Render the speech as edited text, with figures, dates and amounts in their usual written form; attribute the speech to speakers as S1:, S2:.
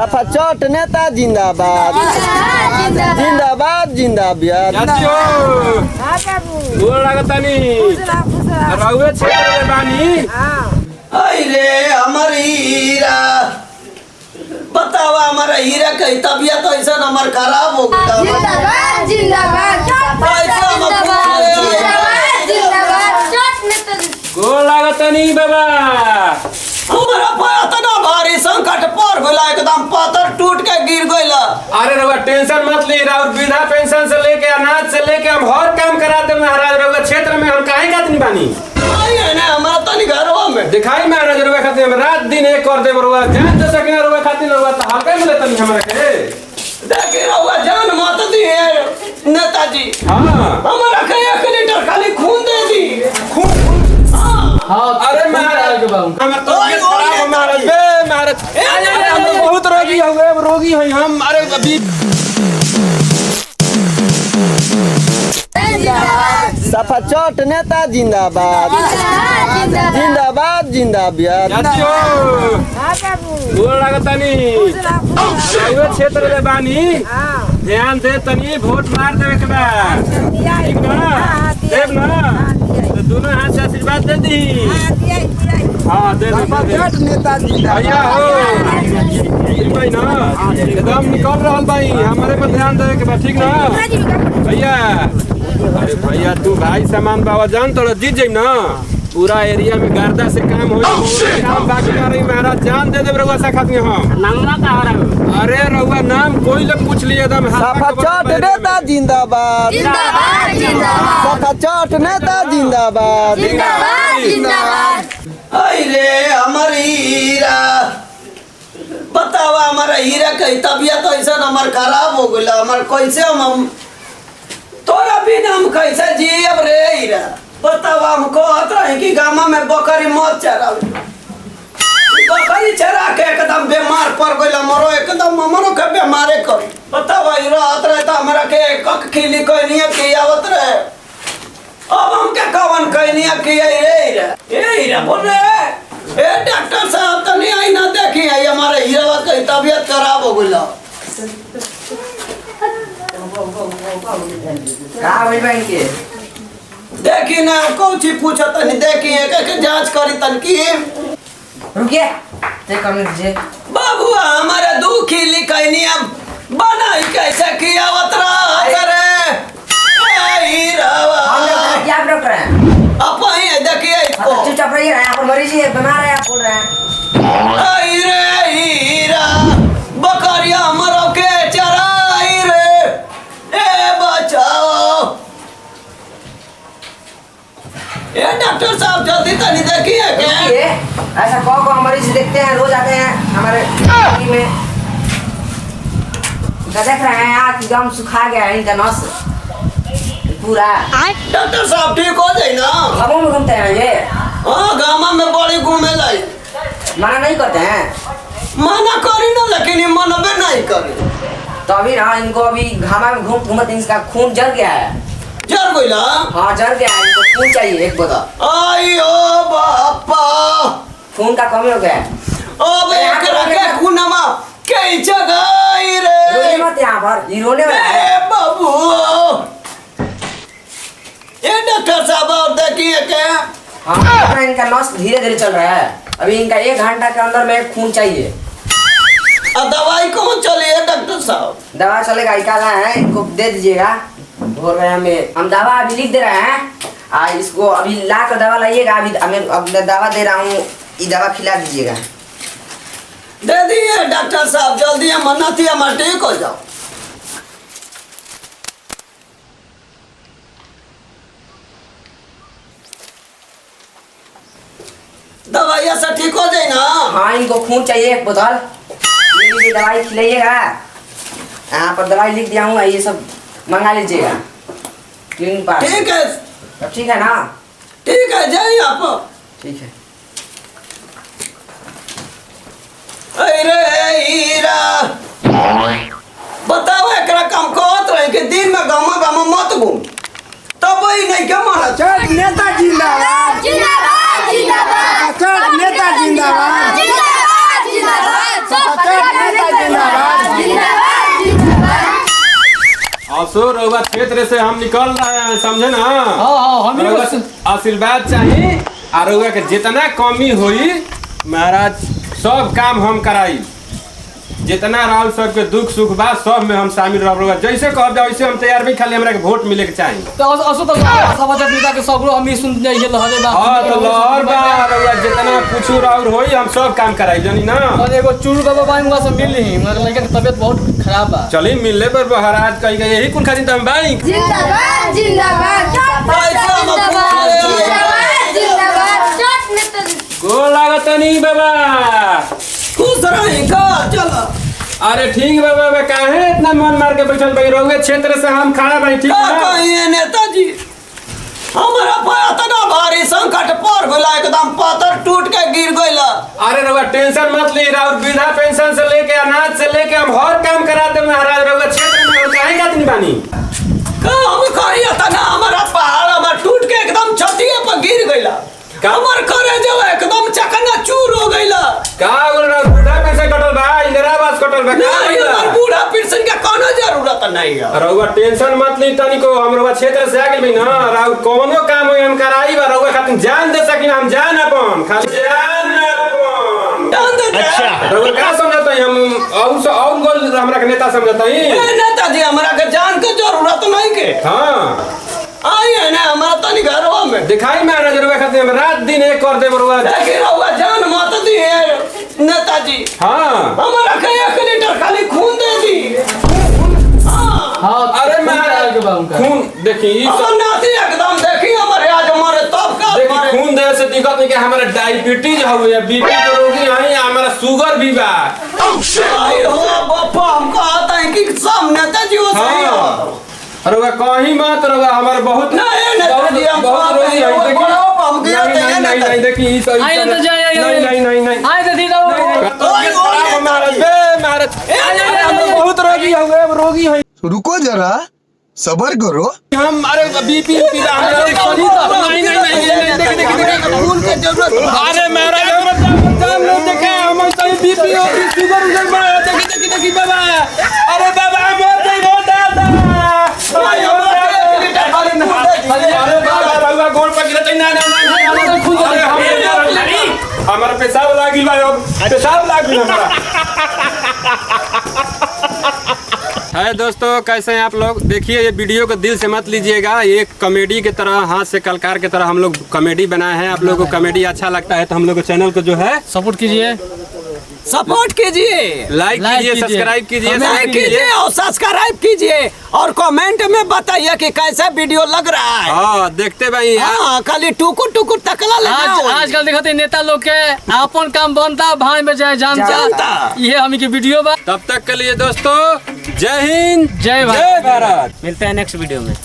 S1: सफा चट नेता जिंदाबाद जिंदाबाद जिंदाबाद।
S2: गोड़ लागतानी रउए क्षेत्र में बानी।
S1: अरे हमर हीरा बतावा, हमारा हीरा कहीं तबियत ऐसा हमार खराब हो गया।
S3: जिंदाबाद जिंदाबाद
S2: गोड़ लागतानी बाबा।
S1: हमारा पाया तना भारी संकट पर गइला, एकदम पत्थर टूट के गिर गइला।
S2: अरे रउआ टेंशन मत ली, और वृद्धा पेंशन से लेके अनाज से लेके हम हर काम करा दे महाराज। रउआ क्षेत्र में हम काहे खातिर बानी?
S1: आई ना हमारा तनी घरवा में
S2: दिखाई महाराज रउआ खातिर हम रात दिन एक कर देब। रउआ जान जैसा कि रउआ खातिर रउआ त हल्का मिले तनी हमरा के।
S1: देखी रउआ जान मत दिए नेताजी।
S2: हां
S1: हमारा के 1 लीटर खाली खून दे दी।
S2: खून अरे महाराज के बाबू हम तो महाराज बे महाराज हम तो बहुत रोगी हुए हम। अरे अभी
S1: सफा चट नेता जिंदाबाद जिंदाबाद जिंदाबाद।
S2: गोड़ लागतानी रउए क्षेत्र में बानी। ध्यान दे तनी, वोट मार देवे के बा, ठीक ना? देव ना तो दोनों हाथ से आशीर्वाद दे दी। हाँ दे दे भैया हो भाई ना, एकदम निकल रहा भाई, हमारे पर ध्यान देवे के बा, ठीक ना भैया? अरे भैया तू भाई सामान बाबा जान तो जीत जाई ना। पूरा एरिया में गर्दा से काम हो काम बाकी ना रही महाराज। जान दे देब रउआ खातिर हम। नाम का हो? अरे रउआ नाम कोई लोग पूछ लिए एकदम।
S1: सफा चट नेता जिंदाबाद
S3: जिंदाबाद जिंदाबाद
S1: सफा चट नेता जिंदाबाद
S3: जिंदाबाद जिंदाबाद।
S1: अरे हमर हीरा बतावा, हमारा हीरा कहीं तबियत ऐसा हमार खराब हो गइला। हमार कैसे हम तोरा बिना हम कैसे जियब रे हीरा? बतावा, हम कहत रही कि गामा में बकरी मत चराओ। बकरी चरा के एकदम बीमार पड़ गइला, मरो एकदम मरो के बीमारे करी। बतावा हीरा रहत रहे तो हमरा के कक खिली कहनिया कि आवत रहे। अब हम के कवन कहनिया कि रे हीरा ए हीरा बोल रे ए डॉक्टर साहब तनी आई ना देखी आई हमारे हीरा का तबीयत खराब हो गइला।
S4: का होई बहन के
S1: देखी ना कौची पूछो तनी, देखी एक जांच करी तन की।
S4: रुकिए चेक करने दीजिए।
S1: बाबू हमारा दुखी लिखनिया बनाई कैसे किया वतरा करे हीरावा।
S4: हम लोग क्या डॉक्टर हैं?
S1: आप ही देखिए इसको।
S4: चुपचाप रहिए, यहाँ पर मरीज है, बीमार है, आप बोल रहे हैं।
S1: रे हीरा बकरिया मरो के चराई रे ए बचाओ। ए डॉक्टर साहब जल्दी तनी देखिए
S4: देखिए ऐसा कौ मरीज देखते हैं, रोज आते हैं हमारे क्लिनिक में। देख रहे हैं आज एकदम सुखा गया है इनका नस पूरा।
S1: डॉक्टर साहब ठीक हो जाए ना?
S4: गाँव में घूमते हैं ये?
S1: हाँ गामा में बड़ी घूमे लाई।
S4: मना नहीं करते हैं?
S1: मना करी ना, लेकिन ये मनबे नहीं करी।
S4: तो अभी ना इनको अभी घामा में घूमते इसका खून जल गया है।
S1: जर गइला?
S4: हाँ जल गया है, इनको खून चाहिए 1 बोतल।
S1: आयो बापा
S4: खून का कमी हो गया है।
S1: अब एक रखे खूनमा कई जगह
S4: रोने
S1: रे
S4: मत यहाँ पर, ये रोने वाला है।
S1: ए बाबू ये डॉक्टर साहब और देखिए क्या?
S4: हाँ इनका नस धीरे धीरे चल रहा है, अभी इनका 1 घंटा के अंदर में खून चाहिए।
S1: अब दवाई कौन चली है डॉक्टर साहब?
S4: दवा चलेगा, निकालना है, इनको दे दीजिएगा। बोल रहे हैं हम दवा अभी लिख दे रहे हैं। इसको अभी ला कर दवा लाइएगा। अभी अब दवा दे रहा हूँ, ये दवा खिला दीजिएगा।
S1: दे दिए डॉक्टर साहब जल्दी, हम मनाती हम ठीक हो जाओ। दवाइया से ठीक हो जाए ना?
S4: हाँ इनको खून चाहिए 1 बोतल। ये दवाई खिलाइएगा। यहाँ पर दवाई लिख दिया हूँ, ये सब मंगा लीजिएगा क्लिनिक पर।
S1: ठीक है
S4: अब ठीक है ना?
S1: ठीक है जाइए आप।
S4: ठीक है।
S1: अरे हीरा बताओ एकरा काम कहत रहे कि दिन में गामा गामा मत घूम, तब ही नहीं के मारा।
S5: चट नेता जिंदाबाद
S3: जिंदाबाद जिंदाबाद
S5: चट नेता जिंदाबाद
S3: जिंदाबाद जिंदाबाद
S5: चट नेता जिंदाबाद।
S2: असो रउआ क्षेत्र से हम निकल रहे हैं, समझे ना।
S6: हाँ हम
S2: रउआ आशीर्वाद चाहिए और रउआ के जितना कमी हुई महाराज सब काम हम कराई, जितना रहल सबके दुख सुख बा सब में हम शामिल रह। जैसे कहब जाओ वैसे हम तैयार भी, खाली हमरा के वोट मिले के चाहिए।
S6: तो असो तो समाचार नेता के सगरो हम सुन जाइए लहरे बा।
S2: हां तो लहर बा रउआ जितना कुछ राउर होई हम सब काम कराई जानी ना।
S6: और एगो चूरू बाबा बाई हुआ से मिल ली, मगर लड़का की तबीयत बहुत खराब बा।
S2: चली मिलले पर महाराज कहीं गए यही कुल खातिर हम बाई।
S3: जिंदाबाद जिंदाबाद जिंदाबाद चट नेताजी
S2: को लागत नहीं बाबा।
S1: खुश रही का चलो।
S2: अरे ठीक बाबा बे काहे इतना मन मार के बैठल भाई रहुए क्षेत्र से हम खड़ा भाई ठीक
S1: का
S2: है।
S1: कहिए नेताजी हमारा पाया तना भारी संकट पड़ गइला, एकदम पत्थर टूट के गिर गइला।
S2: अरे रहुआ टेंशन मत ली, और वृद्धा पेंशन से लेके अनाज से लेके हम हर काम करा दे महाराज। रहुआ क्षेत्र में हम काहे खातिर बानी।
S1: का हम कहिए तना हमारा पहाड़ हमार टूट के एकदम छतिए पर गिर गइला। हमर करे जब एकदम चकना चूर हो गइला।
S2: का बोल रहा बूढ़ा पैसे कटल बा, इंदिरा आवास कटल बा, का
S1: नहीं
S2: भइला?
S1: हमार बूढ़ा पेंशन का कोनो जरूरत नहीं है।
S2: रहुआ टेंशन मत ली तनिको, हम रहुआ क्षेत्र से आ गेल भी ना। राउ कोनो काम होई हम कराई बा, रहुआ खातिर जान दे सकी हम जान अपन, खाली जान अपन।
S1: जान दे। अच्छा
S2: रहुआ का समझत हई हम और गोल हमरा के नेता समझत हई।
S1: नेताजी हमरा के जान के जरूरत नहीं के।
S2: हां
S1: आइए ना हमारा तनी घरवा में
S2: दिखाई महाराज रहुआ खातिर हम रात दिन एक कर दे रहुआ।
S1: देखिए रहुआ जान मत दिए नेताजी।
S2: हां
S1: हमारा के 1 लीटर खाली खून दे दी।
S6: हां
S2: अरे महाराज खून देखी ई
S1: हम
S2: सब
S1: नाती एकदम देखिए हमारे आज हमारे तब का
S2: देखी
S1: हमारे
S2: खून दे से दिक्कत नहीं कि हमारा डायबिटीज हवे, बीपी के रोगी हई, हमारा शुगर भी बा।
S1: आई हो बापा हम कहता है कि सब नेताजी हो सही हो।
S2: अरे वह कहीं मत रहुआ हमारे बहुत
S1: नहीं नेताजी हम
S2: बहुत रोगी है देखी।
S1: हम गिरते हैं
S2: नहीं नहीं देखी ई सब
S6: आई तो जाए
S2: नहीं
S6: आई तो दीदा
S2: महाराज बे महाराज बहुत रोगी हवे, रोगी है
S5: रुको जरा सबर करो।
S2: हम। अरे बीपी नहीं
S1: खून के जरूरत।
S2: अरे महाराज देखा हम बीपी और शुगर उधर बढ़ा देखी बाबा। अरे बाबा मर गई बहुत दादा। अरे बाबा रहुआ गोड़ पर गिरत ना हमारा पेशाब लागिल बा, पेशाब लागिल हमारा। है दोस्तों कैसे हैं आप लोग। देखिए ये वीडियो को दिल से मत लीजिएगा, ये कॉमेडी की तरह हाथ से कलकार की तरह हम लोग कॉमेडी बनाए हैं। आप लोगों को कॉमेडी अच्छा लगता है तो हम लोग को चैनल को जो है
S6: सपोर्ट कीजिए,
S1: सपोर्ट कीजिए,
S2: लाइक कीजिए, सब्सक्राइब कीजिए,
S1: लाइक कीजिए और सब्सक्राइब कीजिए और कमेंट में बताइए कि कैसा वीडियो लग रहा है।
S2: हाँ देखते भाई।
S1: हाँ खाली टुकुर टुकुर तकला लगा।
S6: आजकल देखते नेता लोग के अपन काम बनता भाई में जाए जानता, ये हम की वीडियो बा।
S2: तब तक के लिए दोस्तों जय हिंद
S6: जय
S2: जय भारत।
S6: मिलते हैं नेक्स्ट वीडियो में।